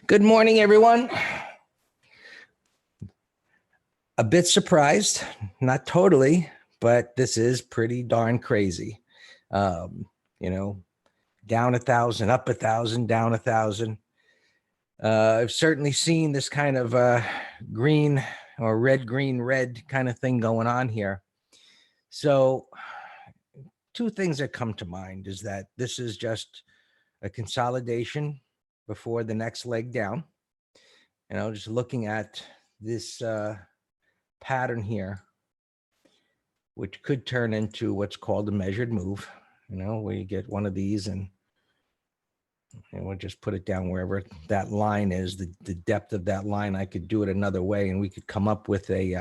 Good morning, everyone. A bit surprised, not totally, but this is pretty darn crazy. You know, down 1,000, up 1,000, down 1,000. I've certainly seen this kind of green or red, green, red kind of thing going on here. So two things that come to mind is that this is just a consolidation before the next leg down. Just looking at this pattern here, which could turn into what's called a measured move, where you get one of these and we'll just put it down wherever that line is, the depth of that line. I could do it another way and we could come up with a,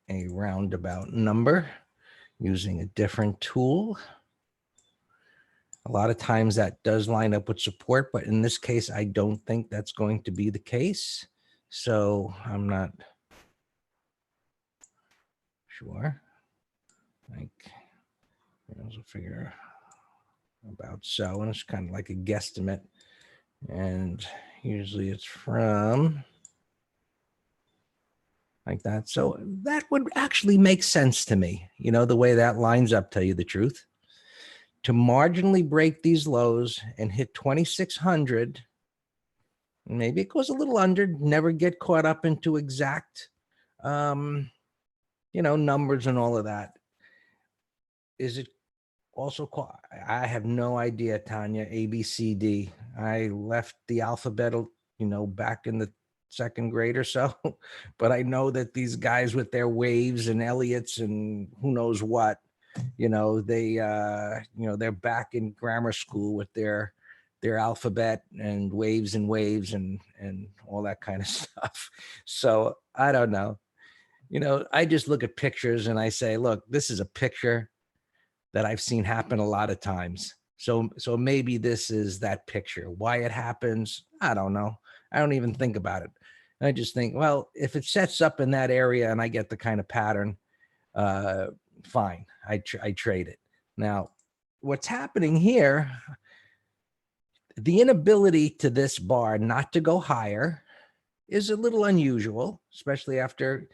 a roundabout number using a different tool. A lot of times that does line up with support, but in this case, I don't think that's going to be the case. So I'm not sure. So figure about so, and it's kind of like a guesstimate. And usually it's from like that. So that would actually make sense to me, the way that lines up, tell you the truth. To marginally break these lows and hit 2,600, maybe it goes a little under, never get caught up into exact, numbers and all of that. Is it also called, I have no idea, Tanya, A, B, C, D. I left the alphabet, back in the second grade or so, but I know that these guys with their waves and Elliots and who knows what, they're back in grammar school with their alphabet and waves and all that kind of stuff. So I don't know. I just look at pictures and I say, look, this is a picture that I've seen happen a lot of times. So maybe this is that picture. Why it happens, I don't know. I don't even think about it. I just think, well, if it sets up in that area and I get the kind of pattern, fine, I trade it. Now, what's happening here, the inability to this bar not to go higher is a little unusual, especially after,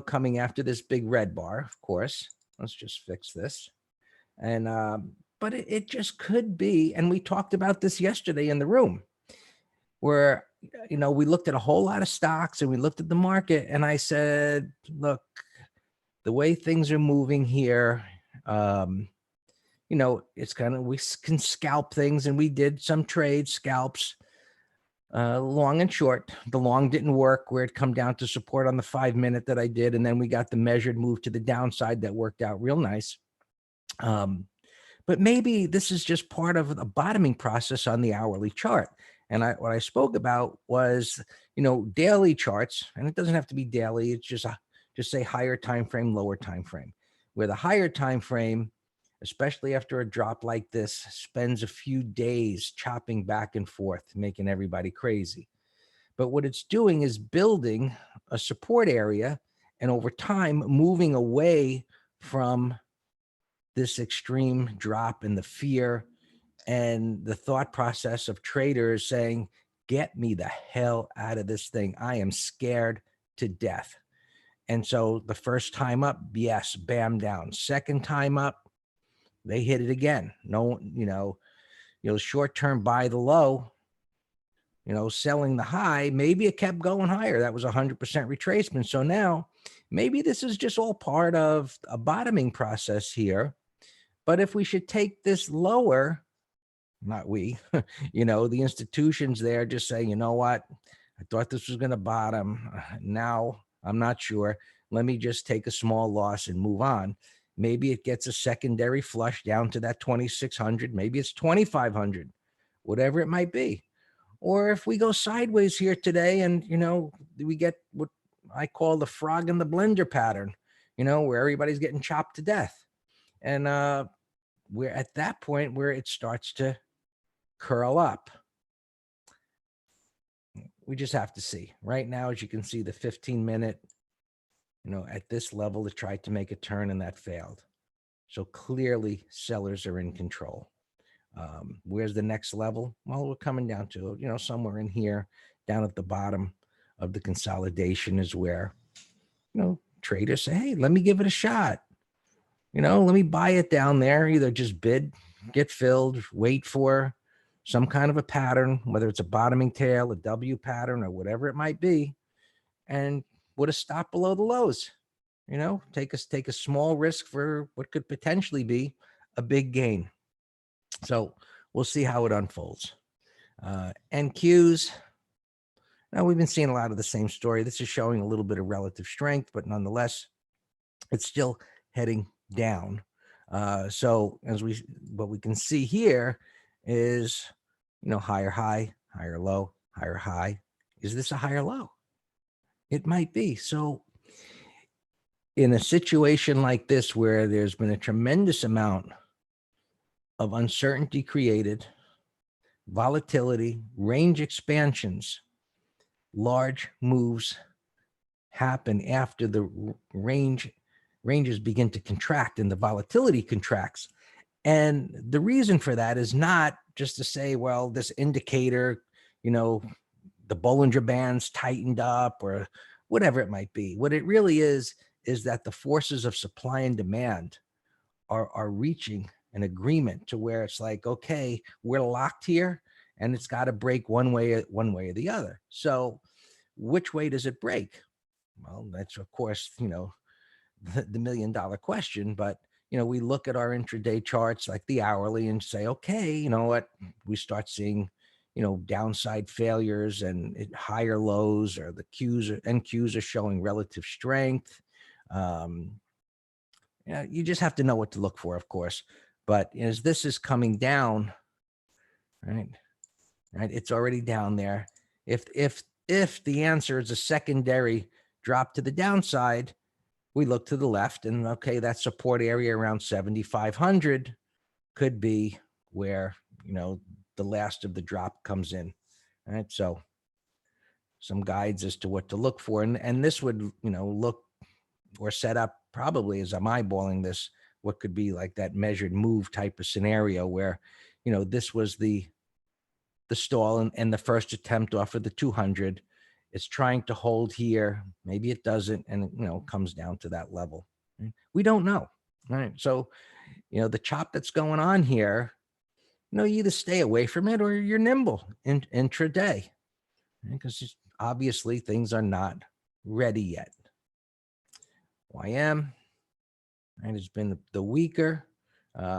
coming after this big red bar, of course. Let's just fix this. And, but it just could be, and we talked about this yesterday in the room, where, we looked at a whole lot of stocks and we looked at the market and I said, look, the way things are moving here, it's kind of, we can scalp things, and we did some trade scalps, long and short. The long didn't work, where it come down to support on the 5-minute that I did. And then we got the measured move to the downside that worked out real nice. But maybe this is just part of the bottoming process on the hourly chart. And what I spoke about was, daily charts, and it doesn't have to be daily. It's just say higher time frame, lower time frame, where the higher time frame, especially after a drop like this, spends a few days chopping back and forth, making everybody crazy. But what it's doing is building a support area, and over time moving away from this extreme drop and the fear and the thought process of traders saying, get me the hell out of this thing. I am scared to death. And so the first time up, yes, bam, down. Second time up, they hit it again. No, short-term buy the low, selling the high. Maybe it kept going higher. That was 100% retracement. So now maybe this is just all part of a bottoming process here. But if we should take this lower, not we, the institutions there just saying, you know what, I thought this was going to bottom. Now I'm not sure. Let me just take a small loss and move on. Maybe it gets a secondary flush down to that 2,600. Maybe it's 2,500, whatever it might be. Or if we go sideways here today and, we get what I call the frog in the blender pattern, where everybody's getting chopped to death. And we're at that point where it starts to curl up. We just have to see. Right now, as you can see, the 15-minute, at this level, it tried to make a turn and that failed. So clearly sellers are in control. Where's the next level? Well, we're coming down to, somewhere in here, down at the bottom of the consolidation is where, traders say, hey, let me give it a shot. Let me buy it down there. Either just bid, get filled, wait for some kind of a pattern, whether it's a bottoming tail, a W pattern, or whatever it might be, and put a stop below the lows. Take a small risk for what could potentially be a big gain. So we'll see how it unfolds. NQs. Now, we've been seeing a lot of the same story. This is showing a little bit of relative strength, but nonetheless, it's still heading down. So what we can see here is, higher high, higher low, higher high. Is this a higher low? It might be. So in a situation like this, where there's been a tremendous amount of uncertainty created, volatility, range expansions, large moves happen after the ranges begin to contract and the volatility contracts. And the reason for that is not just to say, well, this indicator, the Bollinger Bands tightened up or whatever it might be. What it really is that the forces of supply and demand are reaching an agreement to where it's like, okay, we're locked here and it's got to break one way or the other. So which way does it break? Well, that's, of course, the million-dollar question. But, we look at our intraday charts, like the hourly, and say, okay, you know what? We start seeing, downside failures and higher lows, or the NQs are showing relative strength. You just have to know what to look for, of course. But as this is coming down, right, it's already down there. If the answer is a secondary drop to the downside, we look to the left, and okay, that support area around 7,500 could be where, the last of the drop comes in. All right. So some guides as to what to look for. And this would, look or set up, probably, as I'm eyeballing this, what could be like that measured move type of scenario where, this was the stall and the first attempt off of the 200. It's trying to hold here. Maybe it doesn't, and comes down to that level. We don't know. Right. So, the chop that's going on here, you either stay away from it or you're nimble intraday, because obviously things are not ready yet. YM, right, has been the weaker.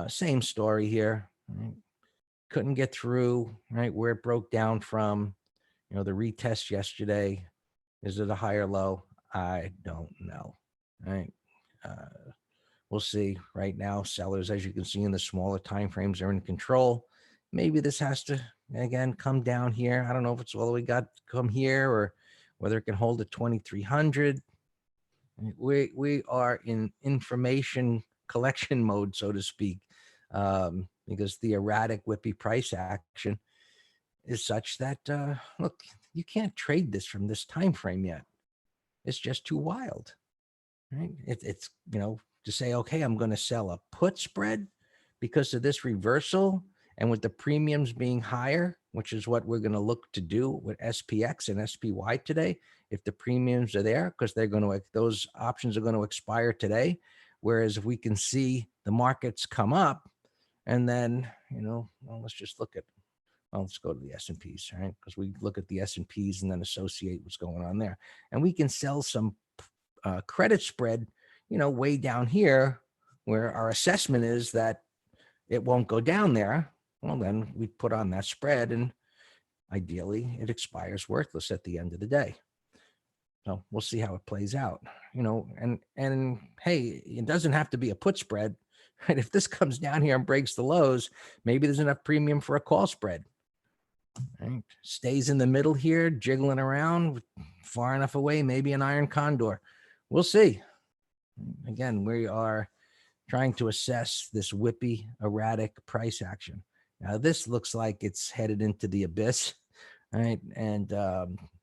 Same story here. Right? Couldn't get through, right, where it broke down from. The retest yesterday. Is it a higher low? I don't know. Right. We'll see. Right now, sellers, as you can see in the smaller time frames, are in control. Maybe this has to, again, come down here. I don't know if it's all the way got to come here, or whether it can hold at 2,300. We are in information collection mode, so to speak, because the erratic whippy price action is such that, look, you can't trade this from this time frame yet. It's just too wild, right? It's to say, okay, I'm going to sell a put spread because of this reversal, and with the premiums being higher, which is what we're going to look to do with SPX and SPY today. If the premiums are there, because those options are going to expire today. Whereas if we can see the markets come up, and then, let's just look at, let's go to the S&Ps, right? Because we look at the S&Ps and then associate what's going on there. And we can sell some credit spread, way down here, where our assessment is that it won't go down there. Well, then we put on that spread, and ideally it expires worthless at the end of the day. So we'll see how it plays out, and hey, it doesn't have to be a put spread, right? If this comes down here and breaks the lows, maybe there's enough premium for a call spread. Right? Stays in the middle here, jiggling around far enough away, maybe an Iron Condor. We'll see. Again, we are trying to assess this whippy, erratic price action. Now, this looks like it's headed into the abyss, right? And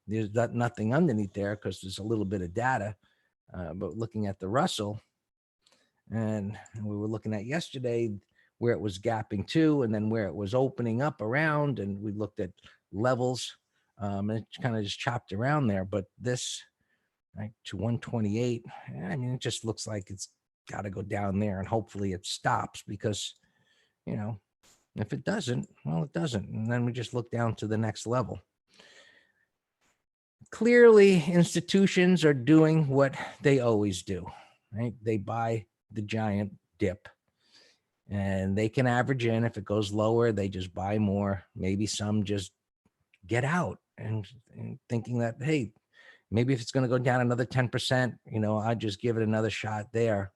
there's nothing underneath there because there's a little bit of data. But looking at the Russell, and we were looking at yesterday, where it was gapping to, and then where it was opening up around, and we looked at levels, and it kind of just chopped around there. But this, right, to 128, I mean, it just looks like it's got to go down there, and hopefully it stops, because, you know, if it doesn't, well, it doesn't. And then we just look down to the next level. Clearly, institutions are doing what they always do, right? They buy the giant dip, and they can average in. If it goes lower, they just buy more. Maybe some just get out and thinking that, hey, maybe if it's going to go down another 10%, you know, I'll just give it another shot there.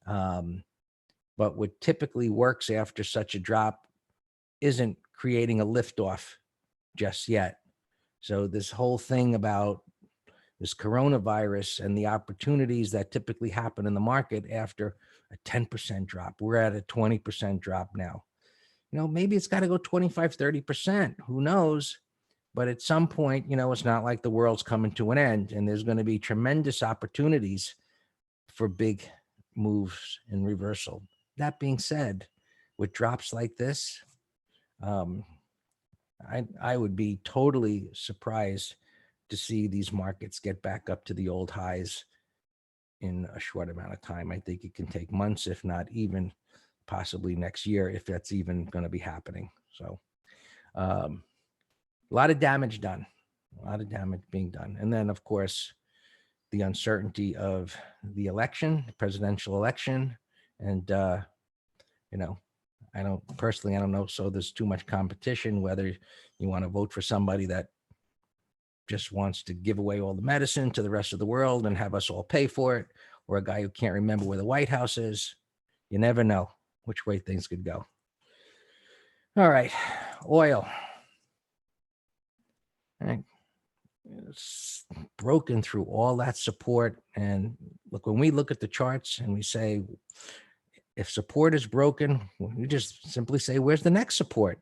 But what typically works after such a drop isn't creating a liftoff just yet. So this whole thing about this coronavirus and the opportunities that typically happen in the market after a 10% drop, we're at a 20% drop now. You know, maybe it's got to go 25, 30%, who knows? But at some point, you know, it's not like the world's coming to an end, and there's going to be tremendous opportunities for big moves in reversal. That being said, with drops like this, I would be totally surprised to see these markets get back up to the old highs in a short amount of time. I think it can take months, if not even possibly next year, if that's even going to be happening. So a lot of damage done, a lot of damage being done. And then, of course, the uncertainty of the election, the presidential election. And, you know, I don't know. So there's too much competition, whether you want to vote for somebody that just wants to give away all the medicine to the rest of the world and have us all pay for it, or a guy who can't remember where the White House is. You never know which way things could go. All right, oil. All right. It's broken through all that support. And look, when we look at the charts and we say, if support is broken, we just simply say, where's the next support?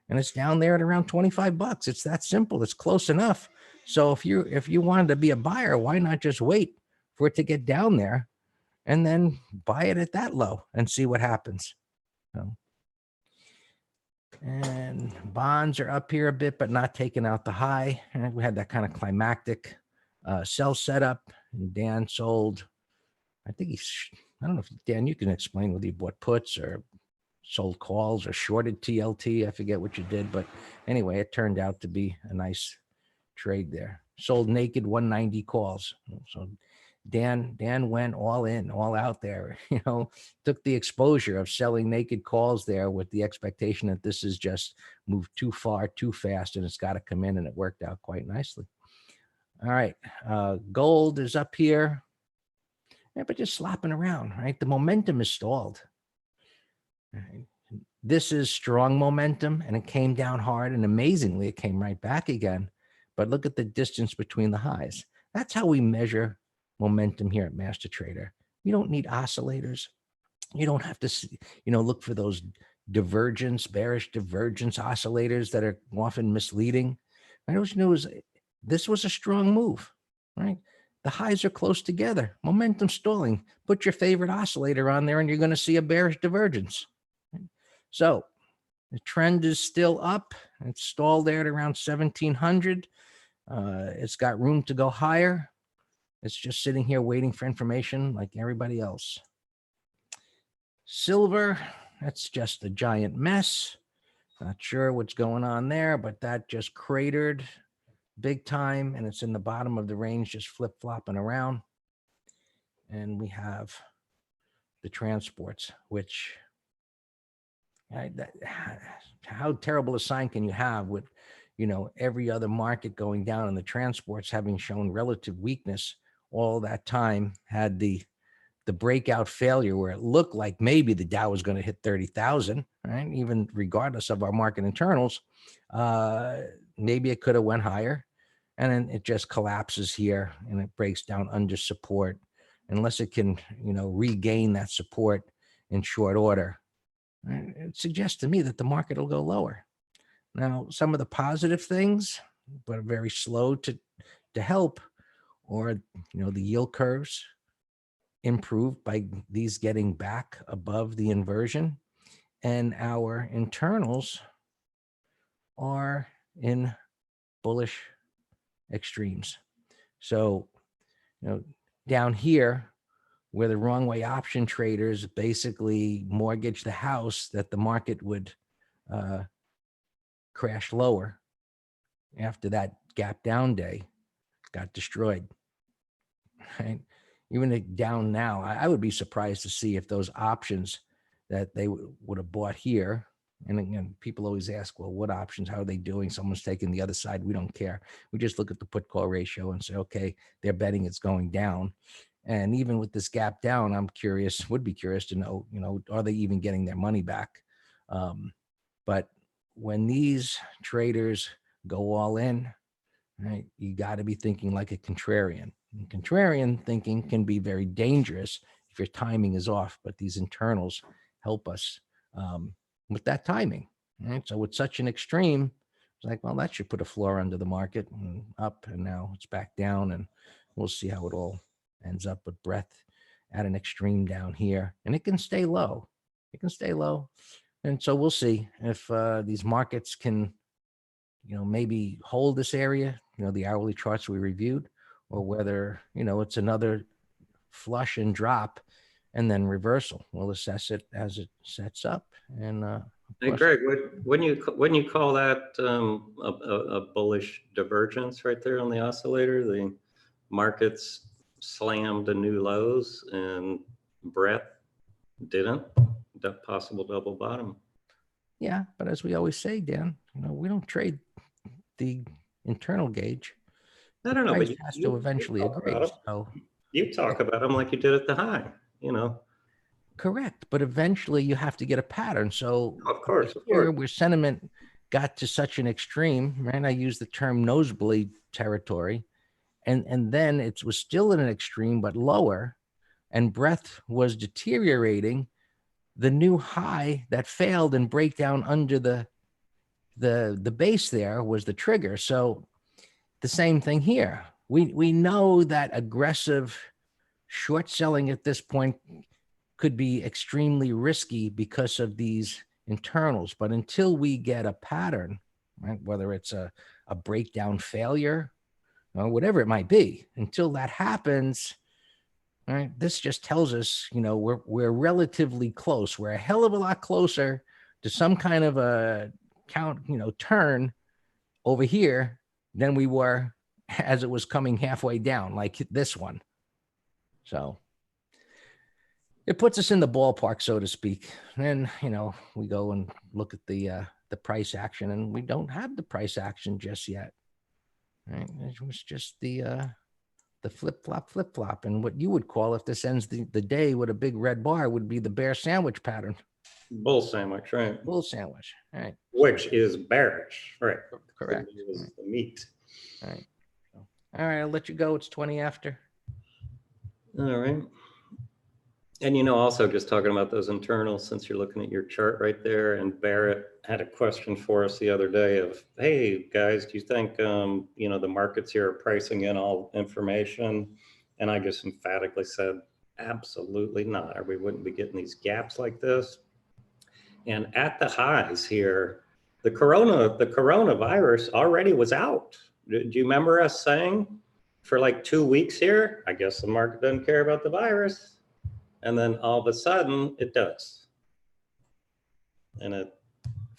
And it's down there at around 25 bucks. It's that simple. It's close enough. So if you wanted to be a buyer, why not just wait for it to get down there and then buy it at that low and see what happens? So, and bonds are up here a bit, but not taking out the high. And we had that kind of climactic sell setup, and Dan sold. I think I don't know if Dan, you can explain whether you bought puts or sold calls or shorted TLT. I forget what you did, but anyway, it turned out to be a nice trade there. Sold naked 190 calls. So Dan went all in, all out there, you know, took the exposure of selling naked calls there with the expectation that this is just moved too far, too fast, and it's got to come in, and it worked out quite nicely. All right. Gold is up here, yeah, but just slopping around, right? The momentum is stalled. Right. This is strong momentum, and it came down hard, and amazingly, it came right back again. But look at the distance between the highs. That's how we measure momentum here at Master Trader. You don't need oscillators. You don't have to, you know, look for those divergence, bearish divergence oscillators that are often misleading. I always knew this was a strong move, right? The highs are close together. Momentum stalling. Put your favorite oscillator on there, and you're going to see a bearish divergence. So the trend is still up. It's stalled there at around 1700. It's got room to go higher. It's just sitting here waiting for information like everybody else. Silver, that's just a giant mess. Not sure what's going on there, but that just cratered big time, and it's in the bottom of the range, just flip-flopping around. And we have the transports, which, how terrible a sign can you have with, you know, every other market going down and the transports having shown relative weakness all that time, had the breakout failure where it looked like maybe the Dow was going to hit 30,000, right? Even regardless of our market internals, maybe it could have went higher, and then it just collapses here and it breaks down under support, unless it can, you know, regain that support in short order. It suggests to me that the market will go lower. Now, some of the positive things, but are very slow to help, or, you know, the yield curves improved by these getting back above the inversion. and our internals are in bullish extremes. So, down here, where the wrong way option traders basically mortgage the house that the market would crash lower after that gap down day, got destroyed. Right? Even down now, I would be surprised to see if those options that they would have bought here. And again, people always ask, well, what options? How are they doing? Someone's taking the other side. We don't care. We just look at the put call ratio and say, okay, they're betting it's going down. And even with this gap down, would be curious to know, are they even getting their money back? But when these traders go all in, right, you got to be thinking like a contrarian. And contrarian thinking can be very dangerous if your timing is off, but these internals help us with that timing. Right? So with such an extreme, it's like, well, that should put a floor under the market and up, and now it's back down, and we'll see how it all ends up with breadth at an extreme down here, and it can stay low. It can stay low, and so we'll see if these markets can, maybe hold this area, the hourly charts we reviewed, or whether, it's another flush and drop and then reversal. We'll assess it as it sets up. And hey, Greg, wouldn't you call that a bullish divergence right there on the oscillator? The markets slammed to new lows and breadth didn't. That possible double bottom. Yeah, but as we always say, Dan, we don't trade the internal gauge. I don't know, but has to eventually agree. So you talk about them like you did at the high, Correct, but eventually you have to get a pattern. So of course, where sentiment got to such an extreme, right? I use the term nosebleed territory, and then it was still in an extreme but lower, and breadth was deteriorating. The new high that failed and break down under the base there was the trigger. So the same thing here. We know that aggressive short selling at this point could be extremely risky because of these internals. But until we get a pattern, right, whether it's a breakdown failure or whatever it might be, until that happens, right, this just tells us, we're relatively close. We're a hell of a lot closer to some kind of a turn over here than we were as it was coming halfway down, like this one. So it puts us in the ballpark, so to speak. And, we go and look at the price action, and we don't have the price action just yet. Right? It was just the flip-flop. And what you would call, if this ends the day with a big red bar, would be the bear sandwich pattern. Bull sandwich, right? Bull sandwich, right? Which is bearish, right? Correct. Is the meat. Right. All right, I'll let you go. It's 20 after. All right. And also just talking about those internals, since you're looking at your chart right there, and Barrett had a question for us the other day of, hey guys, do you think the markets here are pricing in all information? And I just emphatically said, absolutely not, or we wouldn't be getting these gaps like this. And at the highs here, the coronavirus already was out. Do you remember us saying for like 2 weeks here, I guess the market doesn't care about the virus? And then all of a sudden it does. And it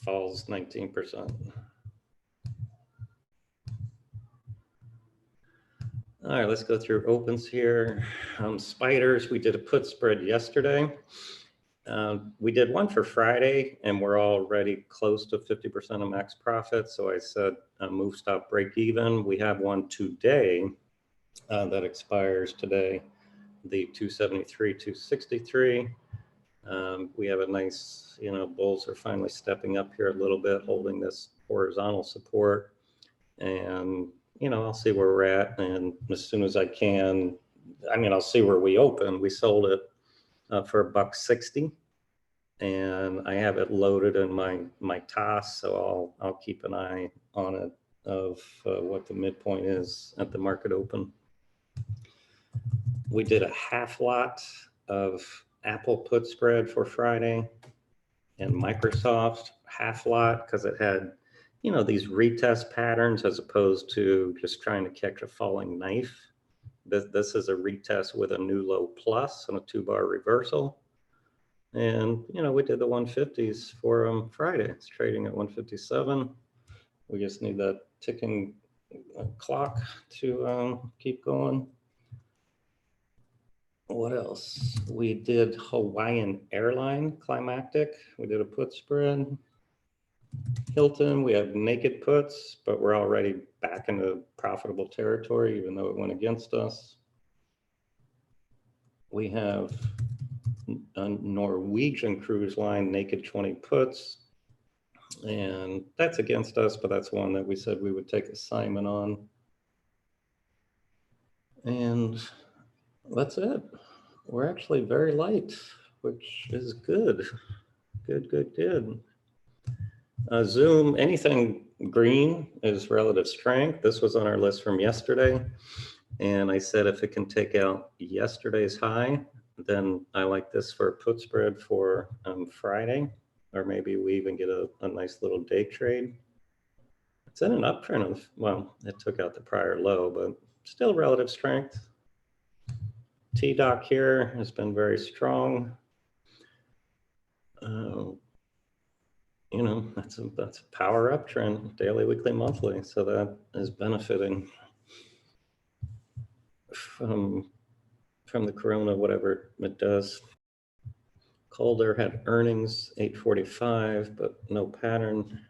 falls 19%. All right, let's go through opens here. Spiders, we did a put spread yesterday. We did one for Friday, and we're already close to 50% of max profit. So I said, move, stop, break even. We have one today that expires today, the 273, 263. We have a nice, bulls are finally stepping up here a little bit, holding this horizontal support. And, I'll see where we're at. And as soon as I can, I'll see where we open. We sold it for $1.60. And I have it loaded in my TOS, so I'll keep an eye on it of what the midpoint is at the market open. We did a half lot of Apple put spread for Friday, and Microsoft half lot because it had, you know, these retest patterns as opposed to just trying to catch a falling knife. This is a retest with a new low plus and a 2-bar reversal. And, you know, we did the 150s for Friday. It's trading at 157. We just need that ticking clock to keep going. What else? We did Hawaiian Airline climactic. We did a put spread. Hilton, we have naked puts, but we're already back into profitable territory, even though it went against us. We have a Norwegian Cruise Line naked 20 puts, and that's against us, but that's one that we said we would take assignment on. And that's it. We're actually very light, which is good. Good. Zoom, anything green is relative strength. This was on our list from yesterday. And I said if it can take out yesterday's high, then I like this for a put spread for Friday, or maybe we even get a nice little day trade. It's in an uptrend of, well, it took out the prior low, but still relative strength. T-Doc here has been very strong. You know, that's a power uptrend, daily, weekly, monthly. So that is benefiting from the corona, whatever it does. Calder had earnings 8:45, but no pattern.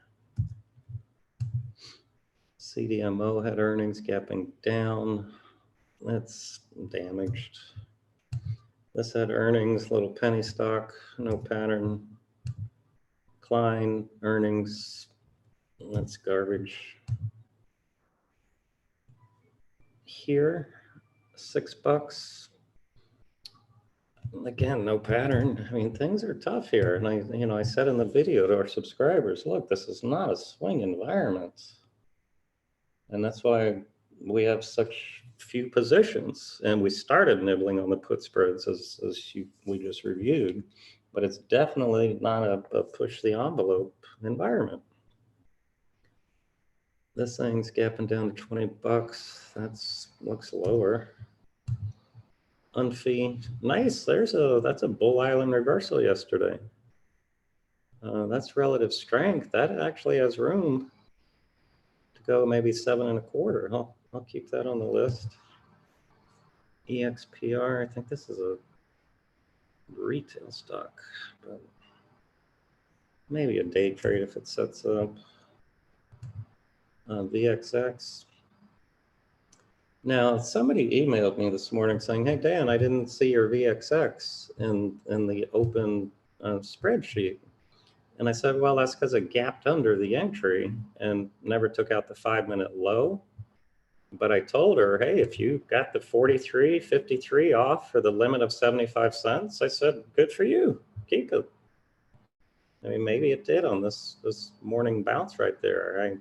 CDMO had earnings gapping down. That's damaged. This had earnings, little penny stock, no pattern. Klein earnings, that's garbage. Here, $6. Again, no pattern. I mean, things are tough here. And I said in the video to our subscribers, look, this is not a swing environment. And that's why we have such few positions. And we started nibbling on the put spreads as we just reviewed, but it's definitely not a push the envelope environment. This thing's gapping down to $20. That's looks lower. Unfee, nice. That's a Bull Island reversal yesterday. That's relative strength. That actually has room to go maybe 7.25. I'll keep that on the list. EXPR, I think this is a retail stock, but maybe a day trade if it sets up. VXX. Now, somebody emailed me this morning saying, hey, Dan, I didn't see your VXX in the open spreadsheet. And I said, well, that's because it gapped under the entry and never took out the 5-minute low. But I told her, hey, if you got the 43.53 off for the limit of 75 cents, I said, good for you. Keep it. I mean, maybe it did on this morning bounce right there.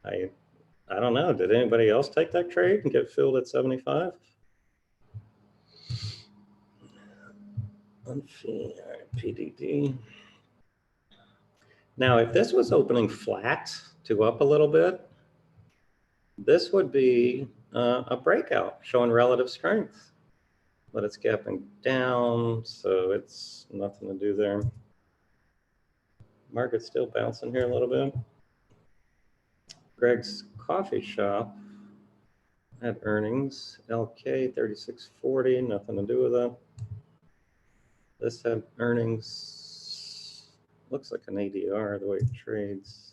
I don't know. Did anybody else take that trade and get filled at 75? All right, PDD. Now, if this was opening flat to up a little bit, this would be a breakout showing relative strength. But it's gapping down, so it's nothing to do there. Market's still bouncing here a little bit. Greg's Coffee Shop had earnings. LK 36.40, nothing to do with that. This had earnings. Looks like an ADR the way it trades.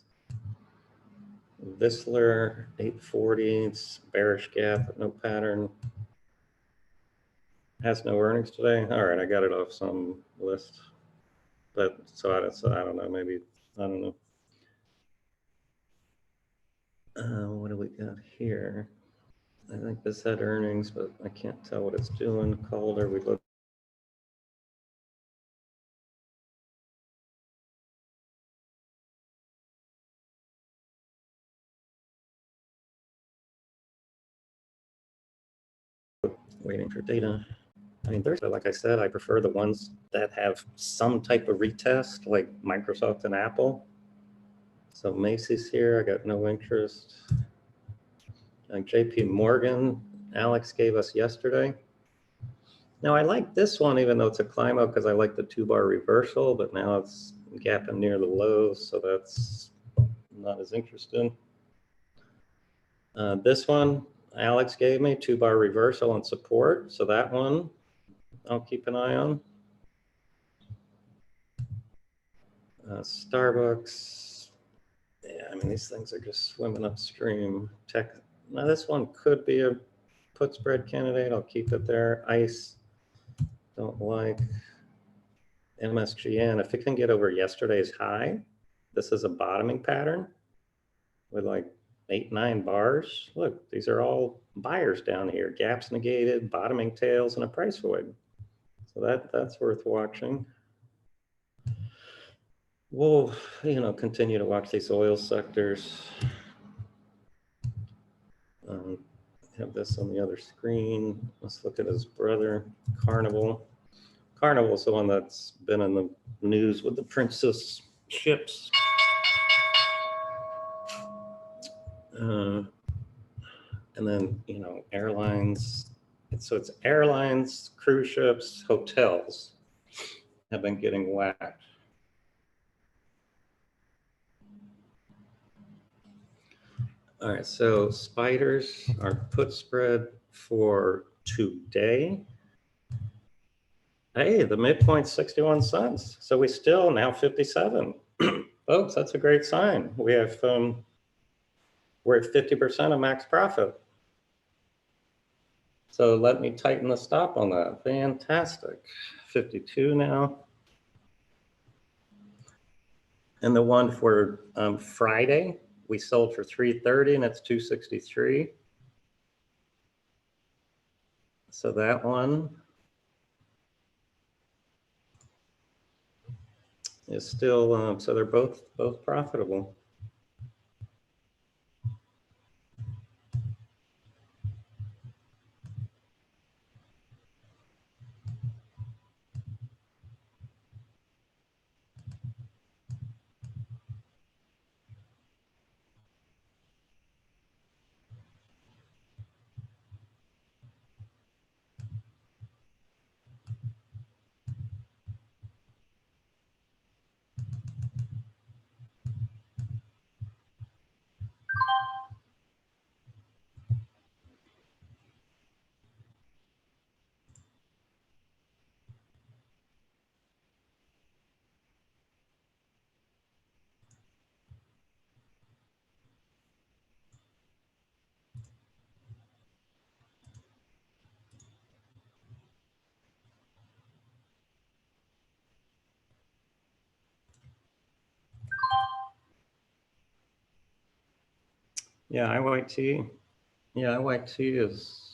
Vissler 8.40, it's bearish gap, no pattern. Has no earnings today. All right, I got it off some list, but so I don't know. Maybe I don't know. What do we got here? I think this had earnings, but I can't tell what it's doing. Calder, we look. Waiting for data. I mean, there's, like I said, I prefer the ones that have some type of retest, like Microsoft and Apple. So Macy's here, I got no interest. And JP Morgan, Alex gave us yesterday. Now I like this one, even though it's a climb out, because I like the 2-bar reversal, but now it's gapping near the lows, so that's not as interesting. This one, Alex gave me 2-bar reversal and support, so that one I'll keep an eye on. Starbucks, yeah, I mean, these things are just swimming upstream. Tech, now this one could be a put spread candidate. I'll keep it there. ICE, don't like. MSGN, if it can get over yesterday's high, this is a bottoming pattern with like 8, 9 bars. Look, these are all buyers down here. Gaps negated, bottoming tails, and a price void. So that's worth watching. We'll, continue to watch these oil sectors. Have this on the other screen. Let's look at his brother, Carnival. Carnival's the one that's been in the news with the Princess ships. And then, airlines. So it's airlines, cruise ships, hotels have been getting whacked. All right, so spiders are put spread for today. Hey, the midpoint's 61 cents. So we still now 57. Folks, that's a great sign. We have, we're at 50% of max profit. So let me tighten the stop on that. Fantastic. 52 now. And the one for Friday, we sold for 330 and it's 263. So that one is still, so they're both profitable. Yeah, IYT. Yeah, IYT is